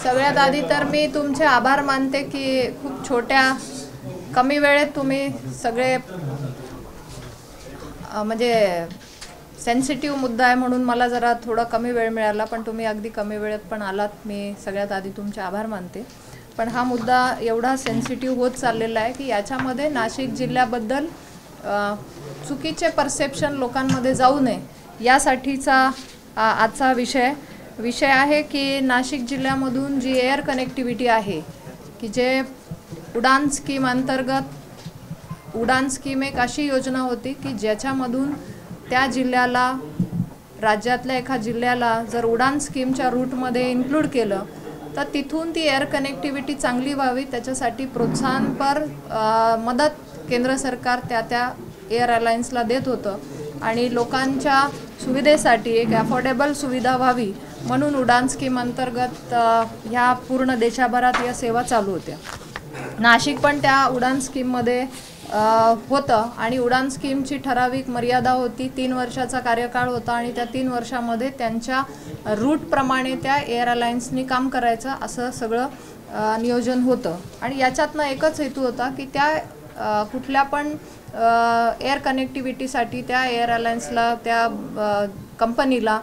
सगळ्यात आधी तर मी तुमचे आभार मानते की खूप छोट्या कमी वेळेत तुम्ही सगळे म्हणजे सेन्सिटिव्ह मुद्दा आहे म्हणून मला जरा थोडा कमी वेळ मिळाला, पण तुम्ही अगदी कमी वेळेत पण आलात. मी सगळ्यात आधी तुमचे आभार मानते. पण हा मुद्दा एवढा सेन्सिटिव्ह होत चाललेला आहे की याच्यामध्ये नाशिक जिल्ह्याबद्दल चुकीचे परसेप्शन लोकांमध्ये जाऊ नये यासाठीचा आजचा विषय आहे की नाशिक जिल्ह्यामधून जी एअर कनेक्टिव्हिटी आहे की जे उडान स्कीम अंतर्गत उडान स्कीम एक अशी योजना होती की ज्याच्यामधून त्या जिल्ह्याला राज्यातल्या एका जिल्ह्याला जर उडान स्कीमच्या रूटमध्ये इन्क्लूड केलं तर तिथून ती एअर कनेक्टिव्हिटी चांगली व्हावी त्याच्यासाठी प्रोत्साहनपर मदत केंद्र सरकार त्या एअर अलायन्सला देत होतं आणि लोकांच्या सुविधेसाठी एक अफोर्डेबल सुविधा व्हावी म्हणून उडान स्कीम अंतर्गत ह्या पूर्ण देशभरात या सेवा चालू होत्या. नाशिक पण त्या उडान स्कीममध्ये होतं आणि उडान स्कीमची ठराविक मर्यादा होती. 3 वर्षाचा कार्यकाळ होता आणि त्या 3 वर्षामध्ये त्यांच्या रूटप्रमाणे त्या एअर अलायन्सनी काम करायचं असं सगळं नियोजन होतं. आणि याच्यातनं एकच हेतू होता की त्या कुठल्या पण एअर कनेक्टिव्हिटीसाठी त्या एअर अलायन्सला त्या कंपनीला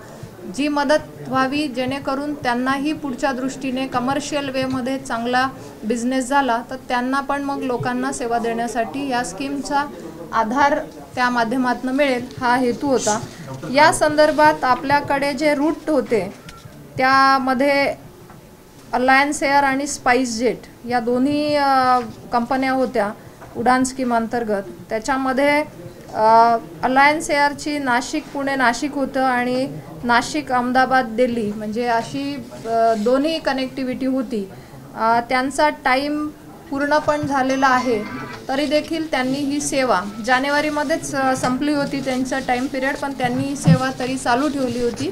जी मदत व्हावी जेणेकरून त्यांनाही पुढच्या दृष्टीने कमर्शियल वेमध्ये चांगला बिझनेस झाला तर त्यांना पण मग लोकांना सेवा देण्यासाठी या स्कीमचा आधार त्या माध्यमातून मिळेल हा हेतू होता. या संदर्भात आपल्याकडे जे रूट होते त्यामध्ये अलायन्स एअर आणि स्पाइस जेट या दोन्ही कंपन्या होत्या उडान स्कीम अंतर्गत. त्याच्यामध्ये अलायन्स एअरची नाशिक पुणे नाशिक होतं आणि नाशिक अहमदाबाद दिल्ली म्हणजे अशी दोन्ही कनेक्टिव्हिटी होती. त्यांचा टाईम पूर्ण पण झालेला आहे तरी देखील त्यांनी ही सेवा जानेवारीमध्येच संपली होती त्यांचा टाईम पिरियड, पण त्यांनी ही सेवा तरी चालू ठेवली होती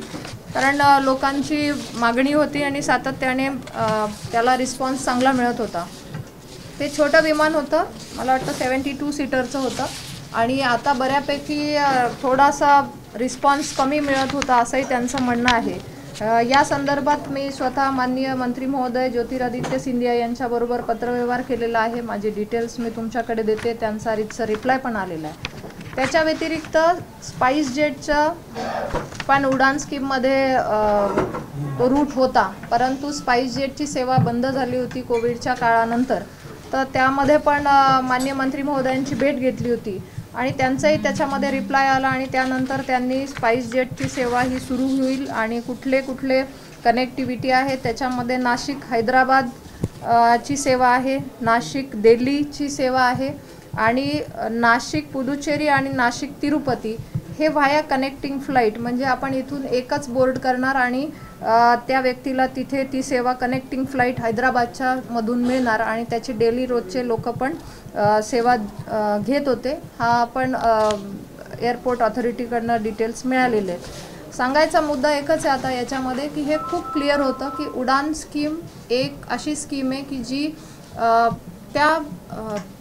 कारण लोकांची मागणी होती आणि सातत्याने त्याला रिस्पॉन्स चांगला मिळत होता. ते छोटं विमान होतं, मला वाटतं 72 सीटरचं होतं आणि आता बऱ्यापैकी थोडासा रिस्पॉन्स कमी मिळत होता असंही त्यांचं म्हणणं आहे. या संदर्भात मी स्वतः माननीय मंत्री महोदय ज्योतिरादित्य सिंधिया यांच्याबरोबर पत्रव्यवहार केलेला आहे. माझे डिटेल्स मी तुमच्याकडे देते, त्यांचा रिप्लाय पण आलेला आहे. त्याच्या व्यतिरिक्त स्पाइस जेटचं पण उडान स्कीममध्ये तो रूट होता, परंतु स्पाइस जेटची सेवा बंद झाली होती कोविडच्या काळानंतर. तर त्यामध्ये पण माननीय मंत्री महोदयांची भेट घेतली होती आणि त्यांचाही त्याच्यामध्ये रिप्लाय आला आणि त्यानंतर त्यांनी स्पाइस जेटची सेवा ही सुरू होईल आणि कुठले कनेक्टिव्हिटी आहे त्याच्यामध्ये नाशिक हैदराबाद ची सेवा आहे, नाशिक दिल्लीची सेवा आहे आणि नाशिक पुदुचेरी आणि नाशिक तिरुपती हे व्हाया कनेक्टिंग फ्लाईट म्हणजे आपण इथून एकच बोर्ड करणार आणि त्या व्यक्तीला तिथे ती सेवा कनेक्टिंग फ्लाईट हैदराबादच्या मधून मिळणार आणि त्याचे डेली रोजचे लोक पण सेवा घेत होते. हा पण एअरपोर्ट ऑथॉरिटीकडनं डिटेल्स मिळालेले आहेत. सांगायचा मुद्दा एकच आहे आता याच्यामध्ये की हे खूप क्लिअर होतं की उडान स्कीम एक अशी स्कीम आहे की जी त्या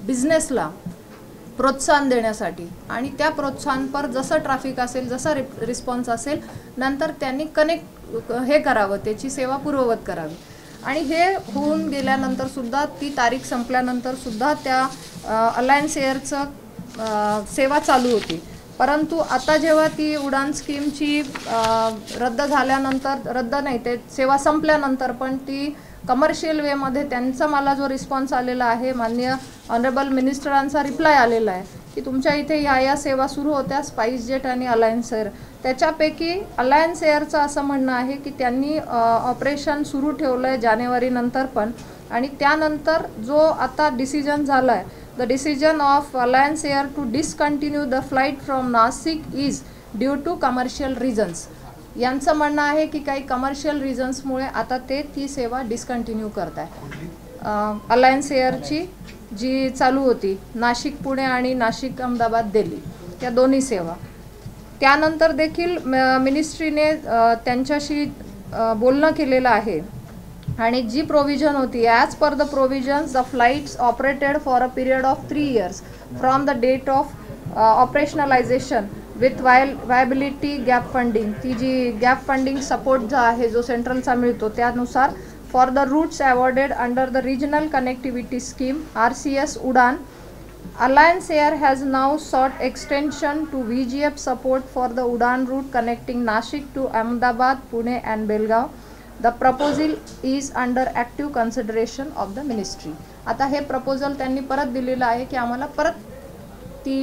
बिझनेसला प्रोत्साहन देण्यासाठी आणि त्या प्रोत्साहनपर जसं ट्रॅफिक असेल जसा रिस्पॉन्स असेल नंतर त्यांनी हे करावं, त्याची सेवा पूर्ववत करावी. आणि हे होऊन गेल्यानंतर सुद्धा ती तारीख संपल्यानंतर सुद्धा त्या अलायन्स एअरचं सेवा चालू होती. परंतु आता जेव्हा ती उडान स्कीमची ते सेवा संपल्यानंतर पण ती कमर्शियल वेमध्ये त्यांचा मला जो रिस्पॉन्स आलेला आहे माननीय ऑनरेबल मिनिस्टरांचा रिप्लाय आलेला आहे की तुमच्या इथे या सेवा सुरू होत्या स्पाइस जेट आणि अलायन्स एअर. त्याच्यापैकी अलायन्स एअरचं असं म्हणणं आहे की त्यांनी ऑपरेशन सुरू ठेवलं आहे जानेवारीनंतर पण आणि त्यानंतर जो आता डिसिजन झाला आहे the decision of Alliance Air to discontinue the flight from Nashik is due to commercial reasons. यांचं म्हणणं आहे की काही कमर्शियल रिझन्समुळे आता ते ती सेवा डिस्कंटिन्यू करत आहे. अलायन्स एअरची जी चालू होती नाशिक पुणे आणि नाशिक अहमदाबाद दिल्ली या दोन्ही सेवा. त्यानंतर देखील मिनिस्ट्रीने त्यांच्याशी बोलणं केलेलं आहे आणि जी प्रोव्हिजन होती as per the provisions the flights operated for a period of 3 years from the date of operationalization with viability gap funding. ती जी गॅप फंडिंग सपोर्ट जो आहे जो सेंट्रलचा मिळतो त्यानुसार for the routes awarded under the Regional Connectivity Scheme RCS Udan, Alliance Air has now sought extension to VGF support for the Udan route connecting Nashik to Ahmedabad, Pune and Belgaum. The proposal is under active consideration of the ministry. आता हे proposal त्यांनी परत दिलेलं आहे की आम्हाला परत ती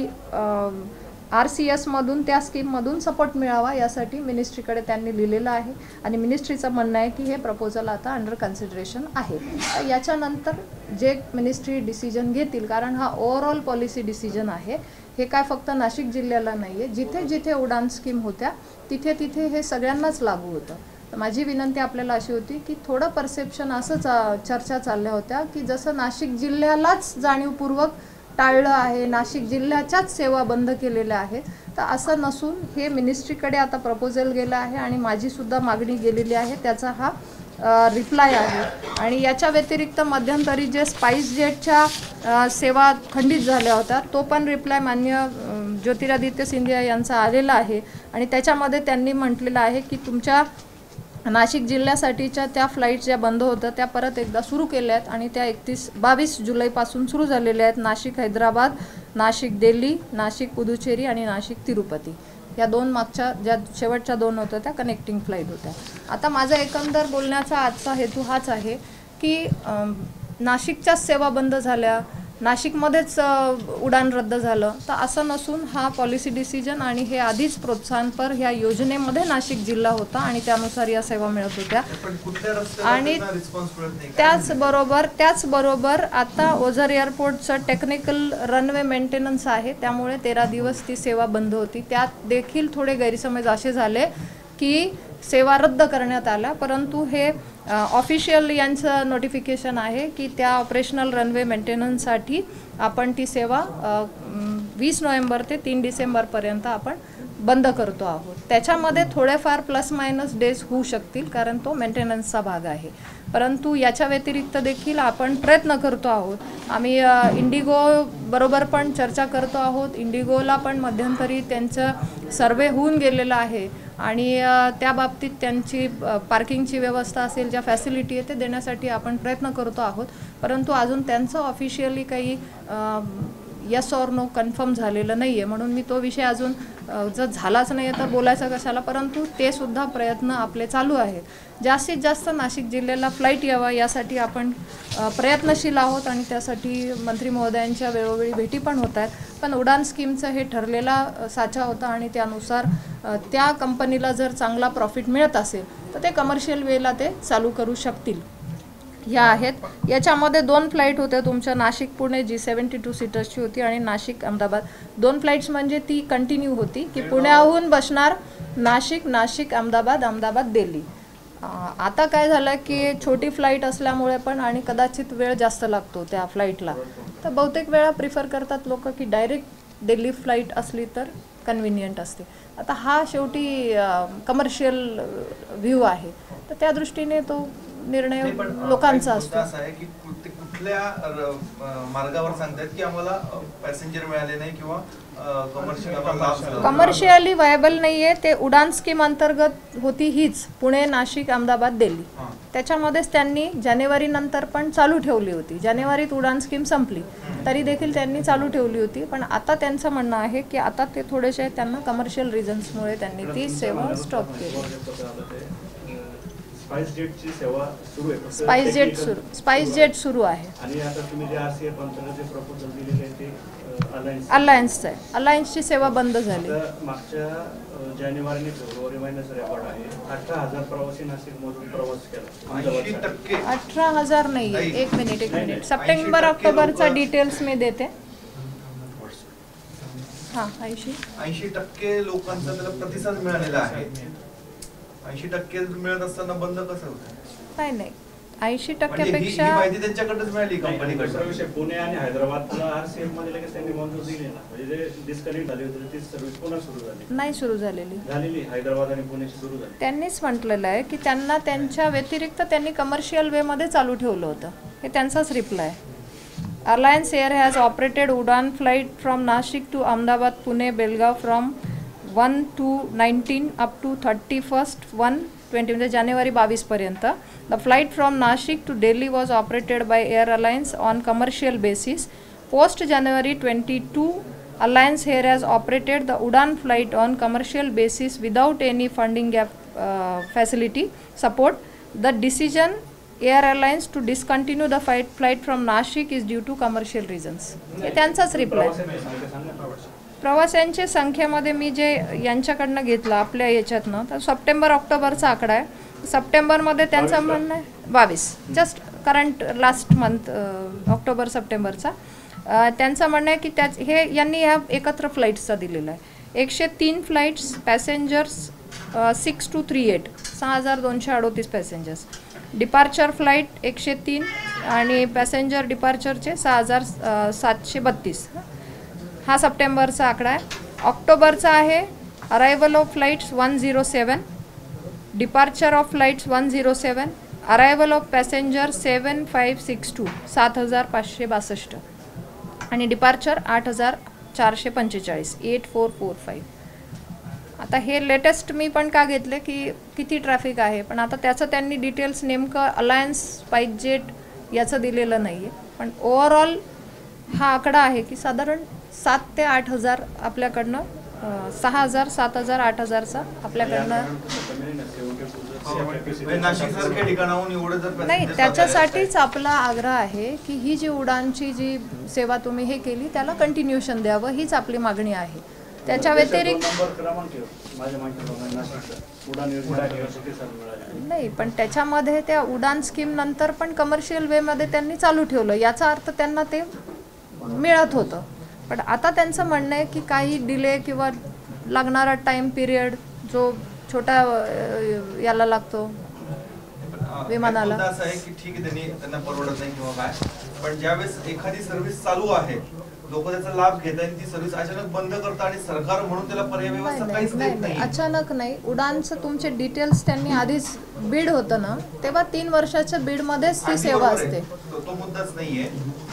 RCS मधून त्या स्कीममधून सपोर्ट मिळावा यासाठी मिनिस्ट्रीकडे त्यांनी लिहिलेलं आहे आणि मिनिस्ट्रीचं म्हणणं आहे की हे प्रपोजल आता अंडर कन्सिडरेशन आहे. याच्यानंतर जे मिनिस्ट्री डिसिजन घेतील, कारण हा ओव्हरऑल पॉलिसी डिसिजन आहे, हे काय फक्त नाशिक जिल्ह्याला नाही आहे, जिथे जिथे उडान स्कीम होत्या तिथे तिथे हे सगळ्यांनाच लागू होतं. तर माझी विनंती आपल्याला अशी होती की थोडं परसेप्शन असं चर्चा चालल्या होत्या की जसं नाशिक जिल्ह्यालाच जाणीवपूर्वक टाळलं आहे, नाशिक जिल्ह्याच्याच सेवा बंद केलेल्या आहेत. तर असं नसून हे मिनिस्ट्रीकडे आता प्रपोजल गेलं आहे आणि माझीसुद्धा मागणी गेलेली आहे, त्याचा हा रिप्लाय आहे. आणि याच्या व्यतिरिक्त मध्यंतरी जे स्पाइस जेटच्या सेवा खंडित झाल्या होत्या तो पण रिप्लाय मान्य ज्योतिरादित्य सिंधिया यांचा आलेला आहे आणि त्याच्यामध्ये त्यांनी म्हटलेलं आहे की तुमच्या नाशिक जिल्ह्यासाठीच्या त्या फ्लाईट्स ज्या बंद होत्या त्या परत एकदा सुरू केल्या आहेत आणि त्या 22 जुलैपासून सुरू झालेल्या आहेत. नाशिक हैदराबाद, नाशिक दिल्ली, नाशिक पुदुचेरी आणि नाशिक तिरुपती या दोन मागच्या ज्या शेवटच्या दोन होत्या त्या कनेक्टिंग फ्लाईट होत्या. आता माझा एकंदर बोलण्याचा आजचा हेतू हाच आहे की नाशिकच्याच सेवा बंद झाल्या, नाशिकमध्येच उडान रद्द झालं, तर असं नसून हा पॉलिसी डिसिजन आणि हे आधीच प्रोत्साहनपर ह्या योजनेमध्ये नाशिक जिल्हा होता आणि त्यानुसार या सेवा मिळत होत्या. आणि त्याचबरोबर आता ओझर एअरपोर्टचं टेक्निकल रनवे मेंटेनन्स आहे, त्यामुळे 13 दिवस ती सेवा बंद होती. त्यात देखील थोडे गैरसमज असे झाले की सेवा रद्द करण्यात आल्या, परंतु हे ऑफिशियल यांचं नोटिफिकेशन आहे की त्या ऑपरेशनल रनवे मेंटेनन्ससाठी आपण ती सेवा 20 नोव्हेंबर ते 3 डिसेंबरपर्यंत आपण बंद करतो आहोत. त्याच्यामध्ये थोडेफार प्लस मायनस डेज होऊ शकतील कारण तो मेंटेनन्सचा भाग आहे, परंतु याच्या व्यतिरिक्त देखील आपण प्रयत्न करतो आहोत. आम्ही इंडिगो बरोबर पण चर्चा करतो आहोत. इंडिगोला पण मध्यंतरी त्यांचं सर्वे होऊन गेलेलं आहे आणि त्या बाबतीत त्यांची पार्किंगची व्यवस्था असेल, ज्या फॅसिलिटी आहे ते देण्यासाठी आपण प्रयत्न करतो आहोत, परंतु अजून त्यांचं ऑफिशियली काही यस ऑर नो कन्फर्म झालेलं नाही आहे. म्हणून मी तो विषय अजून जर झालाच नाही आहे तर बोलायचा कशाला, परंतु ते सुद्धा प्रयत्न आपले चालू आहेत. जास्तीत जास्त नाशिक जिल्ह्याला फ्लाईट यावा यासाठी आपण प्रयत्नशील आहोत आणि त्यासाठी मंत्री महोदयांच्या वेळोवेळी भेटी पण होत आहेत. पण उडान स्कीमचं हे ठरलेला साचा होता आणि त्यानुसार त्या कंपनीला जर चांगला प्रॉफिट मिळत असेल तर ते कमर्शियल वेला ते चालू करू शकतील. ह्या आहेत. याच्यामध्ये 2 फ्लाईट होत्या तुमच्या, नाशिक पुणे G72 सीटर्सची होती आणि नाशिक अहमदाबाद. 2 फ्लाईट्स म्हणजे ती कंटिन्यू होती की पुण्याहून बसणार नाशिक, नाशिक अहमदाबाद, अहमदाबाद दिल्ली. आता काय झालं की छोटी फ्लाईट असल्यामुळे पण आणि कदाचित वेळ जास्त लागतो त्या फ्लाईटला, तर बहुतेक वेळा प्रिफर करतात लोक की डायरेक्ट दिल्ली फ्लाईट असली तर कन्व्हिनियंट असते. आता हा शेवटी कमर्शियल व्ह्यू आहे, तर त्या दृष्टीने तो निर्णय लोकांचा असतो. कुठल्या मार्गावर सांगतात की आम्हाला पॅसेंजर मिळाले नाही किंवा कमर्शियली व्हायबल नाहीये. ते उडान स्कीम अंतर्गत होती हीच पुणे, नाशिक, अहमदाबाद, दिल्ली. त्याच्यामध्येच त्यांनी जानेवारी नंतर पण चालू ठेवली होती. जानेवारीत उडान स्कीम संपली तरी देखील त्यांनी चालू ठेवली होती, पण आता त्यांचं म्हणणं आहे की आता ते थोडेसे त्यांना कमर्शियल रिझन्समुळे त्यांनी ती सेवा स्टॉप केली. स्पाइसजेटची सेवा सुरू आहे. स्पाइसजेट सुरू आहे आणि आता तुम्ही जे RCF अंतर्गत जे प्रपोजल दिलेले आहे ते अलायन्सचं आहे. अलायन्सची सेवा बंद झाली. मागच्या जानेवारी आणि फेब्रुवारी महिन्याचा रेकॉर्ड आहे. 18,000 प्रवासी नाशिकमधून प्रवास केला. 18,000 नाही, एक मिनिट सप्टेंबर ऑक्टोबरचा डिटेल्स मी देते. हां, 80% लोकांचा त्याला प्रतिसाद मिळालेला आहे. 80% मिळत असताना बंद कसं होतं? नाही 80%पेक्षा माहिती त्यांच्याकडेच मिळाली कंपनीकडे. विषय पुणे आणि हैदराबादला RCF मध्ये लगेच त्यांनी मंजूर दिली ना, म्हणजे जे डिस्कनेक्ट झाली होती ती सर्व्हिस पुन्हा सुरू झाली? नाही सुरू झालेली. हैदराबाद आणि पुणेची सुरू झाली. त्यांनीच म्हटलेलं आहे की त्यांना त्यांच्या व्यतिरिक्त त्यांनी कमर्शियल वे मध्ये चालू ठेवलं होतं. हे त्यांचाच reply. Alliance Air has operated Udan flight from Nashik to Ahmedabad, Pune, Belgaum from 1/2/19 up to 31/1/20 म्हणजे जानेवारी 22 पर्यंत The flight from Nashik to Delhi was operated by Air Alliance on commercial basis. Post January 22, Alliance Air has operated the Udan flight on commercial basis without any funding gap facility support. The decision Air Alliance to discontinue the flight from Nashik is due to commercial reasons. हे त्यांचाच reply. प्रवाशांच्या संख्येमध्ये मी जे यांच्याकडनं घेतलं आपल्या याच्यातनं तर September ऑक्टोबरचा आकडा आहे. सप्टेंबरमध्ये त्यांचं म्हणणं आहे 22, just current last month October सप्टेंबरचा. त्यांचं म्हणणं आहे की हे यांनी ह्या एकत्र फ्लाईट्सचा दिलेला आहे. 103 flights, passengers 6238, 6238 passengers. Departure flight 103 आणि पॅसेंजर डिपार्चरचे 6732. हा सप्टेंबरचा आकडा आहे. ऑक्टोबरचा आहे arrival of flights 107, departure of flights 107, arrival of passenger 7562, 7562 आणि डिपार्चर 8445, 8445. आता हे लेटेस्ट मी पण का घेतले की किती ट्रॅफिक आहे, पण आता त्याचं त्यांनी डिटेल्स नेमकं अलायन्स स्पाइसजेट याचं दिलेलं नाही आहे. पण ओव्हरऑल हा आकडा आहे की साधारण 7 ते 8 हजार आपल्याकडनं 6000, 7000, 8000चा आपल्याकडनं नाही. त्याच्यासाठीच आपला आग्रह आहे की ही जी उडानची जी सेवा तुम्ही हे केली त्याला कंटिन्युएशन द्यावं, हीच आपली मागणी आहे. त्याच्या व्यतिरिक्त नाही, पण त्याच्यामध्ये त्या उडान स्कीम नंतर पण कमर्शियल वेमध्ये त्यांनी चालू ठेवलं, याचा अर्थ त्यांना ते मिळत होतं. पण आता त्यांचं म्हणणं आहे की काही डिले किंवा लागणारा टाइम पिरियड जो छोटा याला लागतो विमानाला. असं आहे की ठीक आहे त्यांना परवडत नाही किंवा काय, पण ज्यावेळेस एखादी सर्व्हिस चालू आहे लोक त्याचा लाभ घेत आहेत, ती सर्व्हिस अचानक बंद करतात आणि सरकार म्हणून त्याला पर्याय व्यवस्था काहीच देत नाही. अचानक नाही. उडानचं तुमचे डिटेल्स त्यांनी आधीच बीड होतं ना, तेव्हा 3 वर्षाच्या बीड मध्येच ती सेवा असते. तो मुद्दाच नाहीये.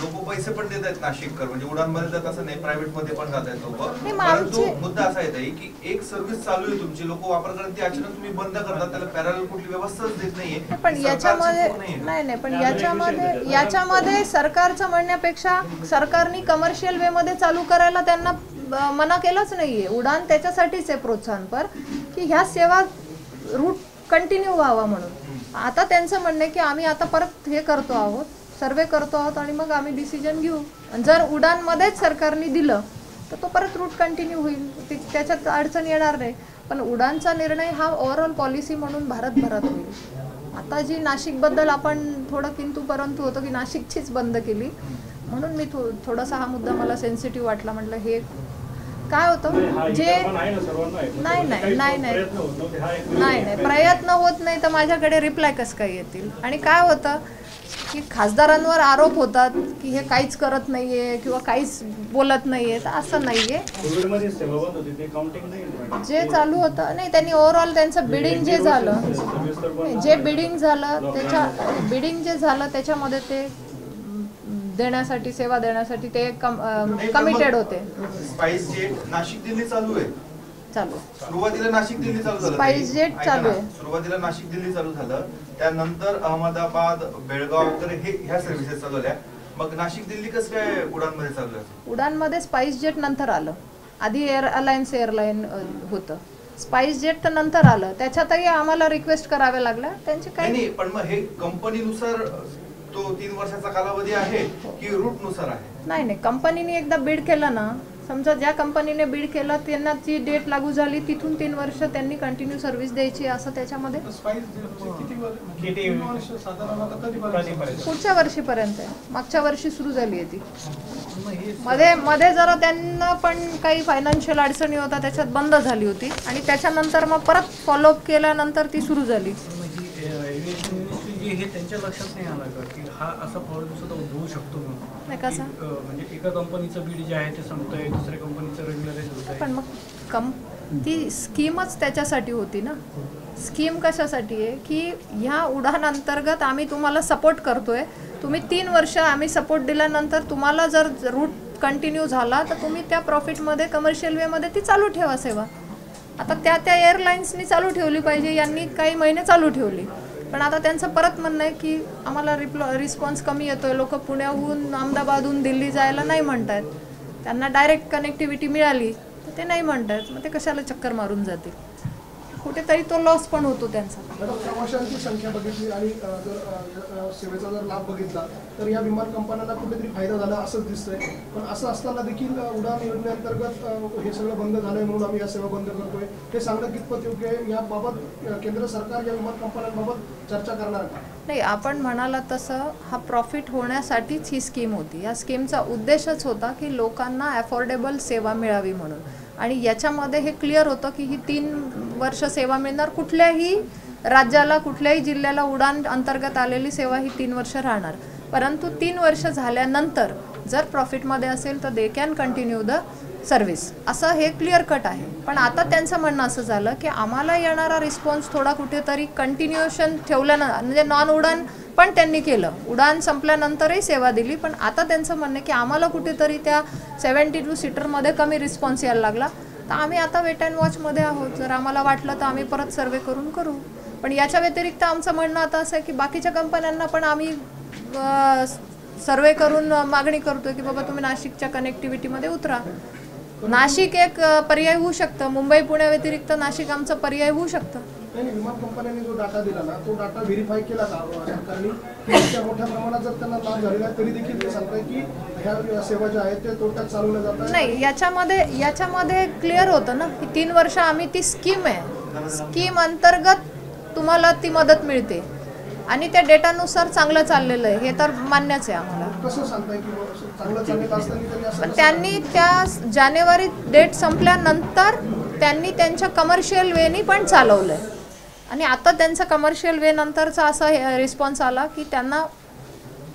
लोक पैसे पण देत आहेत नाशिककर, म्हणजे उडान मध्ये जात असं नाही, प्रायव्हेट मध्ये पण जात आहेत लोक. परंतु मुद्दा असा येत आहे की एक सर्व्हिस चालू आहे तुमची, लोक वापर करतात, ती अचानक तुम्ही बंद करतात, त्याला पॅरलल कुठली व्यवस्थाच देत नाहीये. पण याच्यामध्ये नाही, पण याच्यामध्ये सरकारचं म्हणण्यापेक्षा सरकारने कमर्शियल वे मध्ये चालू करायला त्यांना मना केलंच नाहीये. उडान त्याच्यासाठीच आहे प्रोत्साहनपर की ह्या सेवा रूट कंटिन्यू व्हावा म्हणून. आता त्यांचं म्हणणं आहे की आम्ही आता परत हे करतो आहोत, सर्वे करतो आहोत आणि मग आम्ही डिसिजन घेऊ. जर उडानमध्येच सरकारने दिलं तर तो परत रूट कंटिन्यू होईल, त्याच्यात अडचण येणार नाही. पण उडानचा निर्णय हा ओव्हरऑल पॉलिसी म्हणून भारतभरात होईल. आता जी नाशिकबद्दल आपण थोडं किंतु परंतु होतं की नाशिकचीच बंद केली, म्हणून मी थोडासा हा मुद्दा मला सेन्सिटिव्ह वाटला. म्हटलं हे काय होतं जे नाही प्रयत्न होत नाही तर माझ्याकडे रिप्लाय कसं काय येतील. आणि काय होतं की खासदारांवर आरोप होतात की हे काहीच करत नाहीये किंवा काहीच बोलत नाहीये, तर असं नाहीये. जे चालू होतं नाही, त्यांनी ओव्हरऑल त्यांचं बिडिंग जे झालं त्याच्यामध्ये ते देण्यासाठी, सेवा देण्यासाठी ते कमिटेड होते. स्पाइसजेट नाशिक दिल्ली चालू आहे. सुरुवातीला नाशिक दिल्ली चालू झालं, स्पाइसजेट चालू आहे. सुरुवातीला नाशिक दिल्ली चालू झालं, त्यानंतर अहमदाबाद, बेळगाव वगैरे ह्या सर्व्हिसेस चालू झाल्या. मग नाशिक दिल्ली कसं काय उडान मध्ये चालू आहे? उडानमध्ये स्पाइसजेट नंतर आलं. आधी एअर अलायन्स एअरलाईन होतं, स्पाइसजेट तर नंतर आलं. त्याच्यातही आम्हाला रिक्वेस्ट कराव्या लागल्या त्यांचे काही नाही. पण मग हे कंपनीनुसार तो 3 वर्षाचा कालावधी आहे की रूट नुसार आहे? नाही, कंपनीने एकदा बीड केलं ना, समजा ज्या कंपनीने बीड केलं त्यांना ती डेट लागू झाली, तिथून 3 वर्ष त्यांनी कंटिन्यू सर्व्हिस द्यायची असं त्याच्यामध्ये पुढच्या वर्षीपर्यंत आहे. मागच्या वर्षी सुरू झाली आहे ती. मध्ये जरा त्यांना पण काही फायनान्शियल अडचणी होता, त्याच्यात बंद झाली होती आणि त्याच्यानंतर मग परत फॉलोअप केल्यानंतर ती सुरू झाली. हे त्यांच्या लक्षात नाही आलं का की हा असा प्रॉब्लेम सुद्धा उद्भवू शकतो नाही कसा? म्हणजे एका कंपनीचं बीड जे आहे ते संपतंय, दुसऱ्या कंपनीचं रेग्युलराइज होतंय. पण मग ती स्कीमच त्याच्यासाठी होती ना. स्कीम कशासाठी आहे की ह्या उडान अंतर्गत आम्ही तुम्हाला सपोर्ट करतोय. तुम्ही 3 वर्ष आम्ही सपोर्ट दिल्यानंतर तुम्हाला जर रूट कंटिन्यू झाला तर तुम्ही त्या प्रॉफिटमध्ये कमर्शियल वेमध्ये ती चालू ठेवा सेवा. आता त्या एअरलाईन्सनी चालू ठेवली पाहिजे, यांनी काही महिने चालू ठेवली. पण आता त्यांचं परत म्हणणं आहे की आम्हाला रिस्पॉन्स कमी येतोय, लोक पुण्याहून अहमदाबादहून दिल्ली जायला नाही म्हणतात, त्यांना डायरेक्ट कनेक्टिव्हिटी मिळाली तर ते नाही म्हणतात, मग ते कशाला चक्कर मारून जातील, कुठेतरी तो लॉस पण होतो त्यांचा. प्रवाशांची संख्या बघितली आणि जर सेवेचा जर लाभ बघितला तर या विमान कंपन्यांना कुठेतरी फायदा झाला असंच दिसतंय. पण असं असताना देखील उडान योजनेअंतर्गत हे सगळं बंद झालंय म्हणून आम्ही या सेवा बंद करतोय, हे सांगणं कितपत योग्य आहे? याबाबत केंद्र सरकार या विमान कंपन्यांबाबत चर्चा करणार का? नाही, आपण म्हणाला तसं हा प्रॉफिट होण्यासाठीच ही स्कीम होती. या स्कीमचा उद्देशच होता की लोकांना अफोर्डेबल सेवा मिळावी म्हणून, आणि याच्यामध्ये हे क्लिअर होतं की ही 3 वर्ष सेवा मिळणार, कुठल्याही राज्याला कुठल्याही जिल्ह्याला उडान अंतर्गत आलेली सेवा ही 3 वर्ष राहणार. परंतु 3 वर्ष झाल्यानंतर जर प्रॉफिटमध्ये असेल तर they can continue the service, असं हे क्लिअर कट आहे. पण आता त्यांचं म्हणणं असं झालं की आम्हाला येणारा रिस्पॉन्स थोडा कुठेतरी कंटिन्युएशन ठेवल्यानं, म्हणजे नॉन उडान पण त्यांनी केलं, उडान संपल्यानंतरही सेवा दिली, पण आता त्यांचं म्हणणं आहे की आम्हाला कुठेतरी त्या 72 सीटरमध्ये कमी रिस्पॉन्स यायला लागला, तर आम्ही आता वेट अँड वॉचमध्ये आहोत. जर आम्हाला वाटलं तर आम्ही परत सर्वे करू. पण याच्या व्यतिरिक्त आमचं म्हणणं आता असं आहे की बाकीच्या कंपन्यांना पण आम्ही सर्वे करून मागणी करतोय की बाबा तुम्ही नाशिकच्या कनेक्टिव्हिटीमध्ये उतरा. नाशिक एक पर्याय होऊ शकतं, मुंबई पुण्या व्यतिरिक्त नाशिक आमचं पर्याय होऊ शकतं. नाही, विमान कंपन्यांनी जो डाटा दिला ना तो डाटा व्हेरीफाय केला का सरकारने? इतक्या मोठ्या प्रमाणात जर त्यांना लाभ झालेला आहे तरी देखील ते सांगताय की ह्या सेवा ज्या आहेत ते तोट्यात चालवल्या जातात. नाही, याच्यामध्ये क्लिअर होतं ना की 3 वर्ष आम्ही ती स्कीम आहे, स्कीम अंतर्गत तुम्हाला ती मदत मिळते आणि त्या डेटानुसार चांगलं चाललेलं आहे, हे तर मान्यच आहे आम्हाला. कसं सांगताय की चांगलं चाललेलं असताना तरी असं? पण त्यांनी त्या जानेवारी डेट संपल्यानंतर त्यांनी त्यांच्या कमर्शियल वेनी पण चालवलंय, आणि आता त्यांचा कमर्शियल वे नंतरचा असा रिस्पॉन्स आला की त्यांना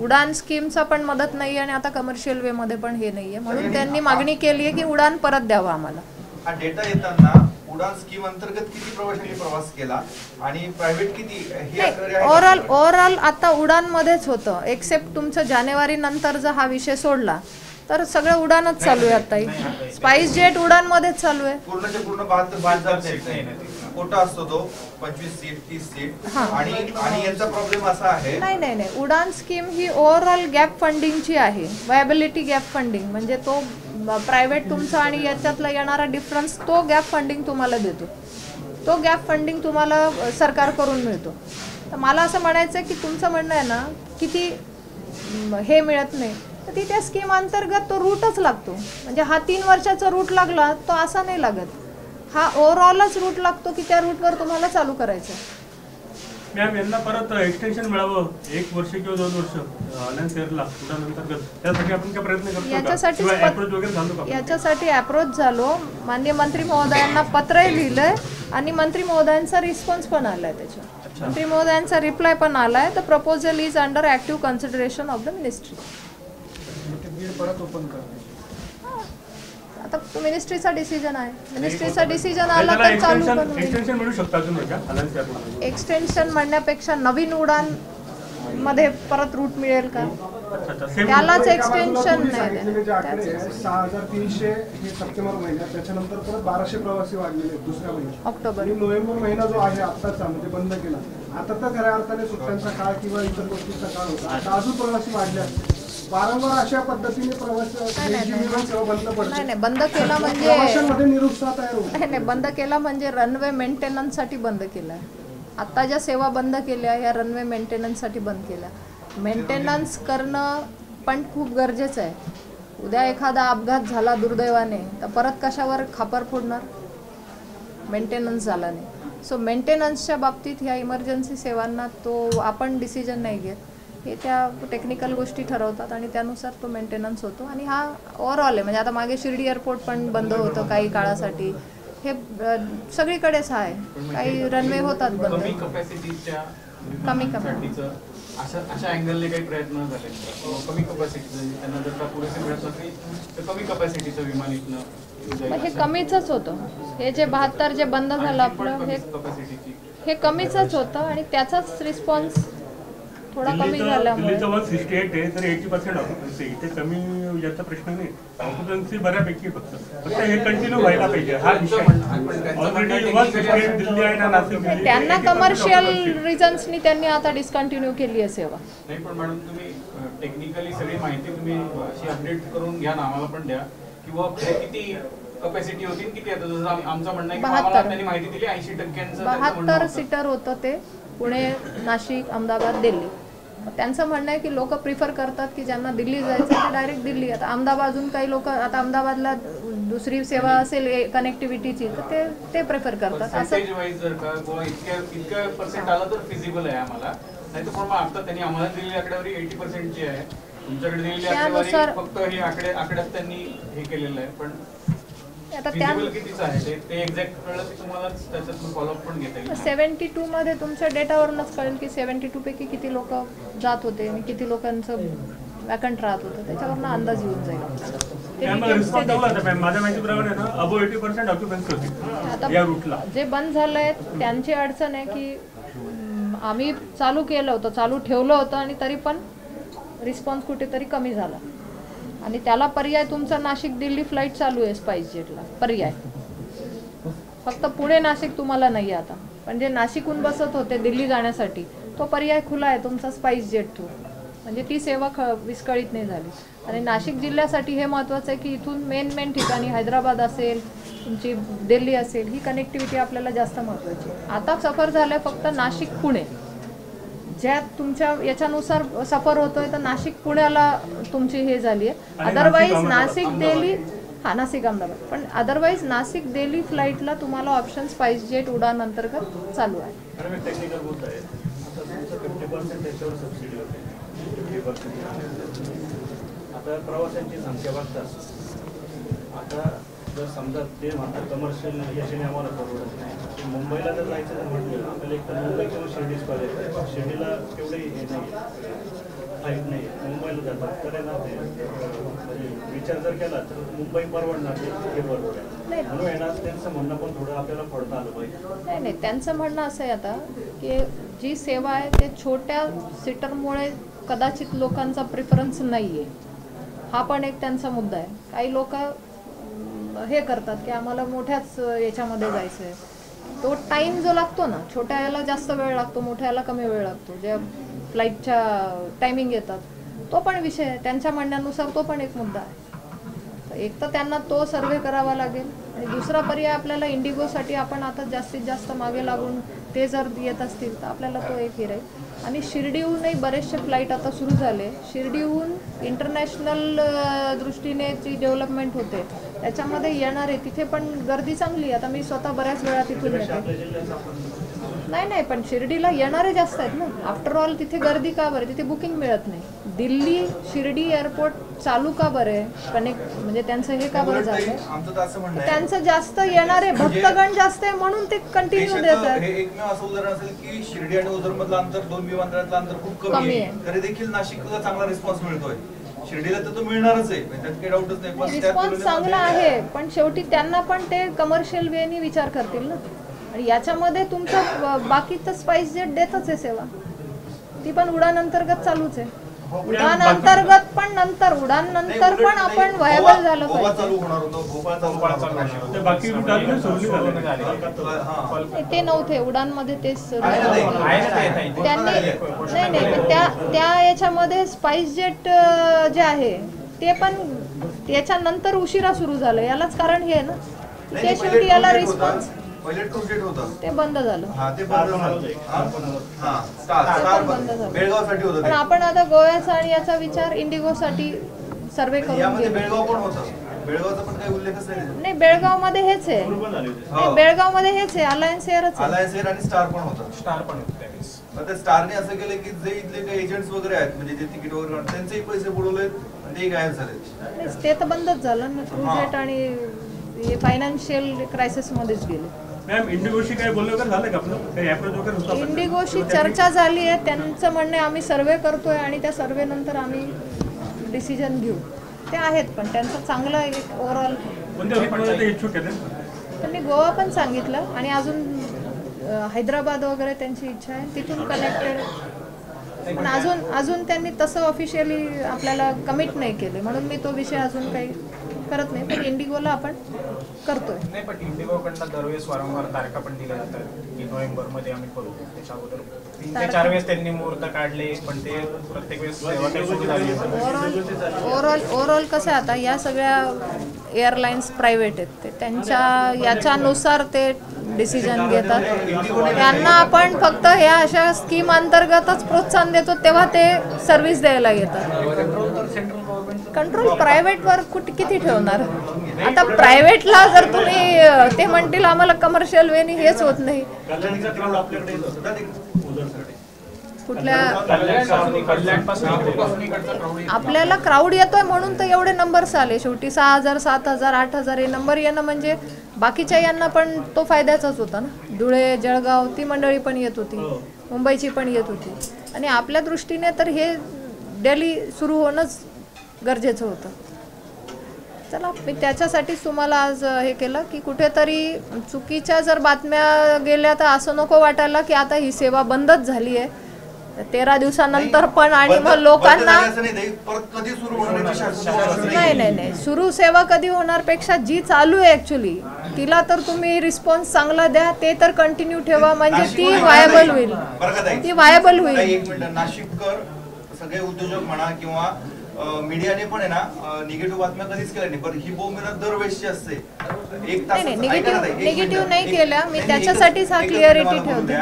उडान स्कीमचा पण मदत नाही आणि आता कमर्शियल वे मध्ये पण हे नाहीये, म्हणून त्यांनी मागणी केली आहे की उडान परत द्यावा आम्हाला. हा डेटा येताना उडान स्कीम अंतर्गत किती प्रवाशांनी प्रवास केला आणि प्रायव्हेट किती, ही आकडेवारी आहे का? ओव्हरऑल आता उडान मध्येच होतं, एक्सेप्ट तुमचं जानेवारी नंतर जर हा विषय सोडला तर सगळं उडानच चालू आहे. आता स्पाइस जेट उडान मध्येच चालू आहे. पूर्णच्या पूर्ण 72 सीट कोटा असतो तो 25 सीट 30 सीट, आणि यांचा प्रॉब्लेम असा आहे. नाही, उडान स्कीम ही ओव्हरऑल गॅप फंडिंगची आहे, वायबिलिटी गॅप फंडिंग, म्हणजे तो प्रायव्हेट तुमचा आणि याच्यातला येणारा डिफरन्स तो गॅप फंडिंग तुम्हाला देतो, तो गॅप फंडिंग तुम्हाला सरकारकडून मिळतो. तर मला असं म्हणायचं आहे की तुमचं म्हणणं आहे ना किती हे मिळत नाही, तर ती त्या स्कीम अंतर्गत तो रूटच लागतो, म्हणजे हा 3 वर्षाचा रूट लागला तो असा नाही लागत, हा ओव्हरऑलच रूट लागतो की त्या रूटवर तुम्हाला चालू करायचं. मॅम, यांना परत एक्सटेन्शन मिळावं 1 वर्ष किंवा 2 वर्ष अलायन्स एअरला उडानंतर्गत, त्यासाठी आपण काय प्रयत्न करतो? याच्यासाठी अप्रोच झालो, माननीय मंत्री महोदयांना पत्रही लिहिलंय आणि मंत्री महोदयांचा रिस्पॉन्स पण आलाय, त्याच्या मंत्री महोदयांचा रिप्लाय पण आलाय. The proposal is under active consideration of the ministry. परत ओपन करते आता तो मिनिस्ट्रीचा डिसिजन आहे, मिनिस्ट्रीचा डिसिजन आला तर चालू पण होईल. एक्सटेन्शन मिळू शकतं अजून का अलायन्स एअरला? एक्सटेन्शन म्हणण्यापेक्षा नवीन उडान मध्ये परत रूट मिळेल का, त्यालाच एक्सटेन्शन नाही. 6300 हे सप्टेंबर महिन्यात, त्याच्यानंतर परत 1200 प्रवासी वाढलेले आहेत दुसऱ्या महिन्यात. ऑक्टोबर आणि नोव्हेंबर महिना जो आहे आत्ताचा, म्हणजे बंद केला, आता तर खऱ्या अर्थाने सुट्ट्यांचा काळ किंवा इतर गोष्टींचा काळ होता, आता अजून प्रवासी वाढले असते. वारंवार अशा पद्धतीने प्रवास बंद पडते. नाही, बंद केला म्हणजे प्रवाशांमध्ये निरुत्साह तयार होतो. नाही, बंद केला म्हणजे रनवे मेंटेनन्ससाठी बंद केलाय. आता ज्या सेवा बंद केल्या या रनवे मेंटेनन्ससाठी बंद केल्या. मेंटेनन्स करणं पण खूप गरजेचं आहे. उद्या एखादा अपघात झाला दुर्दैवाने तर परत कशावर खापर फोडणार, मेंटेनन्स झाला नाही. सो मेंटेनन्सच्या बाबतीत ह्या इमर्जन्सी सेवांना तो आपण डिसिजन नाही घेत, हे त्या टेक्निकल गोष्टी ठरवतात आणि त्यानुसार तो मेंटेनन्स होतो. आणि हा ओव्हरऑल आहे, म्हणजे आता मागे शिर्डी एअरपोर्ट पण बंद होतं काही काळासाठी, हे सगळीकडेच आहे. काही रनवे होतात बंद, कमी अशा अँगलने काही प्रयत्न झाले, कमी कपॅसिटीचं त्यांना जर का पुरेसे मिळत नसेल तर कमी कपॅसिटीचं विमान इथनं, हे कमीचंच होतं. हे जे 72 जे बंद झालं आपलं हे कमीचंच होतं आणि त्याचाच रिस्पॉन्स थोडा कमी झाल्यामुळे दिल्लीचं 168 आहे तर 80% ऑक्युपन्सी. इथे कमी याचा प्रश्न नाही, ऑक्युपन्सी बऱ्यापैकी फक्त हे कंटिन्यू व्हायला पाहिजे हा विषय. ऑलरेडी 168 दिल्ली आहे ना नाशिक दिल्ली, त्यांना कमर्शियल रिझन्सनी त्यांनी आता डिस्कंटिन्यू केली आहे सेवा. नाही पण मॅडम तुम्ही टेक्निकली सगळी माहिती तुम्ही अशी अपडेट करून घ्या ना, आम्हाला पण द्या किंवा किती कपॅसिटी होती किती आता. जसं आमचं म्हणणं आहे की आम्हाला त्यांनी माहिती दिली 80%. 72 सीटर होतं ते, पुणे, नाशिक, अहमदाबाद, दिल्ली. त्यांचं म्हणणं आहे की लोक प्रिफर करतात की ज्यांना दिल्ली जायचं ते डायरेक्ट दिल्ली. आता अहमदाबाद, अजून काही लोक आता अहमदाबादला दुसरी सेवा असेल कनेक्टिव्हिटीची तर ते प्रिफर करतात. पर्सेंटेज वाईज जर का इतक्या पर्सेंट आला तर फिजिबल आहे आम्हाला, नाही तर पण मग आता त्यांनी आम्हाला दिलेली आकडेवारी 80% ची आहे, तुमच्याकडे दिलेली आकडेवारी फक्त हे आकड्यात त्यांनी हे केलेलं आहे. पण आता कितीच आहे ते एक्झॅक्ट कळलं की तुम्हाला त्याच्यातून फॉलोअप पण घेता येईल. 72 मध्ये तुमच्या डेटावरूनच कळेल की 72 पैकी किती लोक जात होते आणि किती लोकांचं वॅकंट राहत होतं, त्याच्यावरनं अंदाज येऊन जाईल. माझ्या माहितीप्रमाणे ना अबो 80% ऑक्युपन्सी होती या रूटला. जे बंद झालंय त्यांची अडचण आहे की आम्ही चालू केलं होतं, चालू ठेवलं होतं आणि तरी पण रिस्पॉन्स कुठेतरी कमी झाला. आणि त्याला पर्याय तुमचा नाशिक दिल्ली फ्लाईट चालू आहे स्पाइस जेटला पर्याय. फक्त पुणे नाशिक तुम्हाला नाही आता, पण जे नाशिकहून बसत होते दिल्ली जाण्यासाठी तो पर्याय खुला आहे तुमचा स्पाइस जेट थ्रू. म्हणजे ती सेवा विस्कळीत नाही झाली. आणि नाशिक जिल्ह्यासाठी हे महत्त्वाचं आहे की इथून मेन ठिकाणी हैदराबाद असेल, तुमची दिल्ली असेल, ही कनेक्टिव्हिटी आपल्याला जास्त महत्त्वाची आहे. आता सफर झालं फक्त नाशिक पुणे, ज्या तुमच्या याच्यानुसार सफर होतोय तर नाशिक पुण्याला तुमची हे झाली आहे. अदरवाईज नाशिक दिल्ली नाशिक अहमदाबाद, पण अदरवाईज नाशिक दिल्ली फ्लाईटला तुम्हाला ऑप्शन स्पाइस जेट उडान अंतर्गत चालू आहे. टेक्निकल बोलत आहे आता 50% त्याच्यावर सबसिडी होते, 50%. आता प्रवाशांची संख्या बघतात. आता जर समजा ते म्हणतात कमर्शियल याच्याने आम्हाला परवडत नाही, मुंबईला जर जायचं तर म्हटलं आपल्याला एक तर मुंबई किंवा शिर्डीच पाहिजे. शिर्डीला तेवढंही हे नाही, फ्लाईट नाही, मुंबईला जातात तर ना ते म्हणजे विचार जर केला तर मुंबई परवडणार हे बरोबर आहे. म्हणून येणार त्यांचं म्हणणं पण थोडं आपल्याला पडता आलं पाहिजे. नाही, त्यांचं म्हणणं असं आहे आता की जी सेवा आहे ते छोट्या सीटरमुळे कदाचित लोकांचा प्रिफरन्स नाही आहे, हा पण एक त्यांचा मुद्दा आहे. काही लोक हे करतात की आम्हाला मोठ्याच याच्यामध्ये जायचं आहे, तो टाईम जो लागतो ना, छोट्या याला जास्त वेळ लागतो, मोठ्या याला कमी वेळ लागतो, ज्या फ्लाईटच्या टायमिंग येतात तो पण विषय आहे. त्यांच्या म्हणण्यानुसार तो पण एक मुद्दा आहे. एक तर त्यांना तो सर्वे करावा लागेल आणि दुसरा पर्याय आपल्याला इंडिगोसाठी आपण आता जास्तीत जास्त मागे लागून ते जर येत असतील तर आपल्याला तो एक हे राहील. आणि शिर्डीहूनही बरेचसे फ्लाईट आता सुरू झाले. शिर्डीहून इंटरनॅशनल दृष्टीने जी डेव्हलपमेंट होते त्याच्यामध्ये येणार आहे, तिथे पण गर्दी चांगली. आता मी स्वतः बऱ्याच वेळा तिथून येते. नाही, पण शिर्डीला येणारे जास्त आहेत ना. आफ्टर ऑल तिथे गर्दी का बरं, तिथे बुकिंग मिळत नाही. दिल्ली शिर्डी एअरपोर्ट चालू का बरं आहे, कनेक्ट म्हणजे त्यांचं हे का बरं झालं, त्यांचं जास्त येणारे भक्तगण जास्त आहे म्हणून ते कंटिन्यू देतात. हे एकमेव असं उदाहरण असेल की शिर्डी आणि ओझर मधलं अंतर, 2 विमानतळातलं अंतर खूप कमी आहे, तरी देखील नाशिकला चांगला रिस्पॉन्स मिळतोय. शिर्डीला तर तो मिळणारच आहे, त्यात काही डाऊटच नाही. पण रिस्पॉन्स चांगला आहे, पण शेवटी त्यांना पण ते कमर्शियल वेनी विचार करतील ना. आणि याच्यामध्ये तुमचं बाकी तर स्पाइस जेट देतच आहे सेवा, ती पण उडान अंतर्गत चालूच आहे. उडान अंतर्गत पण नंतर, उडान नंतर पण आपण व्हायबल झालं पाहिजे. ते नव्हते उडान मध्ये, तेच त्यांनी नाही त्या याच्यामध्ये स्पाइस जेट जे आहे ते पण त्याच्यानंतर उशिरा सुरू झालं. यालाच कारण हे ना, ते शेवटी याला रिस्पॉन्स ते बंद झालं. पण आपण आता गोव्याचा आणि याचा विचार इंडिगोसाठी सर्वे करून नाही, बेळगाव मध्ये हेच आहे. बेळगाव मध्ये हेच आहे, अलायन्स एअरच आहे. अलायन्स एअर आणि स्टार पण होता. स्टारने असं केलं की जे इथले काही एजंट्स वगैरे आहेत, म्हणजे जे तिकीट वगैरे त्यांचेही पैसे बुडवले, ते गायब झाले. ते तर बंदच झालं ना. क्रूजेट आणि फायनान्शियल क्रायसिस मध्येच गेले. मॅम, इंडिगोशी काय बोलणं वगैरे झालं का आपलं, काही अप्रोच वगैरे होता? इंडिगोशी चर्चा झाली आहे. त्यांचं म्हणणे आम्ही सर्वे करतोय आणि त्या सर्वे नंतर आम्ही डिसिजन घेऊ. ते आहेत, पण त्यांचा चांगला एक ओव्हरऑल इच्छुक आहे. त्यांनी गोवा पण सांगितलं आणि अजून हैदराबाद वगैरे त्यांची इच्छा आहे. तिथून कनेक्टेड पण अजून त्यांनी तसं ऑफिशियली आपल्याला कमिट नाही केले, म्हणून मी तो विषय अजून काही करत नाही. पण इंडिगोला आपण करतोय. नाही, पण इंडिगोकडनं दरवेळेस वारंवार तारखा पण दिल्या जातात की नोव्हेंबरमध्ये आम्ही करू. त्याच्या अगोदर 3 ते 4 वेळेस त्यांनी मुहूर्त काढले, पण ते प्रत्येक वेळेस सेवा काही सुरू झाली. ओव्हरऑल कसं आहे, आता या सगळ्या एअरलाईन्स प्रायव्हेट आहेत, ते त्यांच्या याच्यानुसार ते डिसिजन घेतात. त्यांना आपण फक्त ह्या अशा स्कीम अंतर्गतच प्रोत्साहन देतो, तेव्हा ते सर्व्हिस द्यायला येतात. कंट्रोल प्रायव्हेटवर किती ठेवणार? आता प्रायव्हेटला जर तुम्ही ते म्हणतील आम्हाला कमर्शियल वेनी हेच होत नाही. कुठल्या आपल्याला क्राऊड येतोय म्हणून तर एवढे नंबर्स आले. शेवटी 6,000, 7,000, 8,000 हे नंबर येणं म्हणजे बाकीच्या यांना पण तो फायद्याचाच होता ना. धुळे, जळगाव ती मंडळी पण येत होती, मुंबईची पण येत होती. आणि आपल्या दृष्टीने तर हे डेली सुरू होणंच गरजेचं होतं. चला, मी त्याच्यासाठीच तुम्हाला आज हे केलं की कुठेतरी चुकीच्या जर बातम्या गेल्या तर असं नको वाटायला की आता ही सेवा बंदच झाली आहे 13 दिवसानंतर पण. आणि मग लोकांना नाही सुरू सेवा कधी होणार पेक्षा जी चालू आहे ऍक्च्युली तिला तर तुम्ही रिस्पॉन्स चांगला द्या, ते तर कंटिन्यू ठेवा, म्हणजे ती व्हायबल होईल. ती व्हायबल होईल. एक मिनिट, नाशिककर सगळे उद्योजक म्हणा किंवा मीडियाने पण आहे ना निगेटिव्ह बातम्या कधीच केल्या नाही, पण ही बोंबेला दरवेळेसची असते. एक तास निगेटिव्ह नाही केल्या मी, त्याच्यासाठीच हा क्लिअरिटी ठेवते.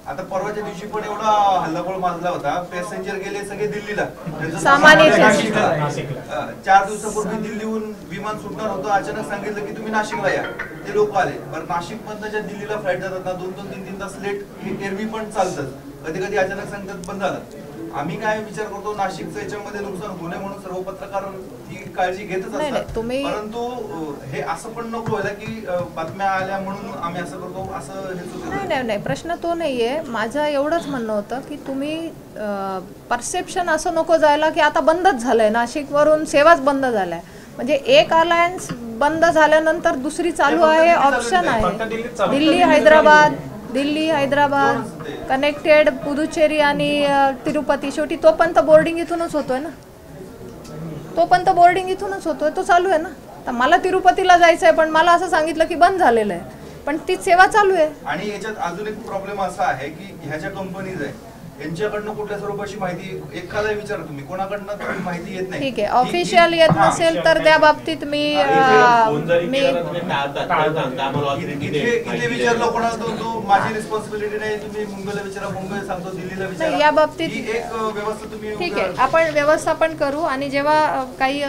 आता परवाच्या दिवशी पण एवढा हल्लाबोल माजला होता. पॅसेंजर गेले सगळे दिल्लीला, सामान्य 4 दिवसापूर्वी दिल्लीहून विमान सुटणार होतं, अचानक सांगितलं की तुम्ही नाशिकला या. ते लोक आले. बरं, नाशिक मधनं ज्या दिल्लीला फ्लाईट जातात ना 2-2, 3-3 तास लेट हे एरवी पण चालतात. कधी कधी अचानक सांगतात बंद झालं. आम्ही काय विचार करतो, नाशिकचं याच्यामध्ये नुकसान होऊ नये म्हणून सर्व पत्रकार ही काळजी घेतच असतात. परंतु हे असं पण नको व्हायला की बातम्या आल्या म्हणून आम्ही असं करतो, असं हे नाही. प्रश्न तो नाहीये. माझं एवढंच म्हणणं होतं की तुम्ही परसेप्शन असं नको जायला की आता बंदच झालंय, नाशिकवरून सेवाच बंद झालाय. म्हणजे एक अलायन्स बंद झाल्यानंतर दुसरी चालू आहे, ऑप्शन आहे. दिल्ली हैदराबाद कनेक्टेड पुदुचेरी आणि तिरुपती. शेवटी तो पण तर बोर्डिंग इथूनच होतोय ना, तो चालू आहे ना. तर मला तिरुपतीला जायचं आहे पण मला असं सांगितलं की बंद झालेलं आहे, पण ती सेवा चालू आहे. आणि याच्यात अजून एक प्रॉब्लेम असा आहे की ह्या ज्या कंपनीज आहे यांच्याकडनं कुठल्या स्वरूपाची माहिती एखादा विचार तुम्ही कोणाकडनं माहिती येत नाही. ठीक आहे, ऑफिशियल येत नसेल तर त्या बाबतीत मी इथे विचारलं कोणाला तो माझी रिस्पॉन्सिबिलिटी नाही, तुम्ही मुंबईला विचारा, मुंबई सांगतो दिल्लीला विचारा. या बाबतीत एक व्यवस्था तुम्ही ठीक आहे, आपण व्यवस्थापन करू. आणि जेव्हा काही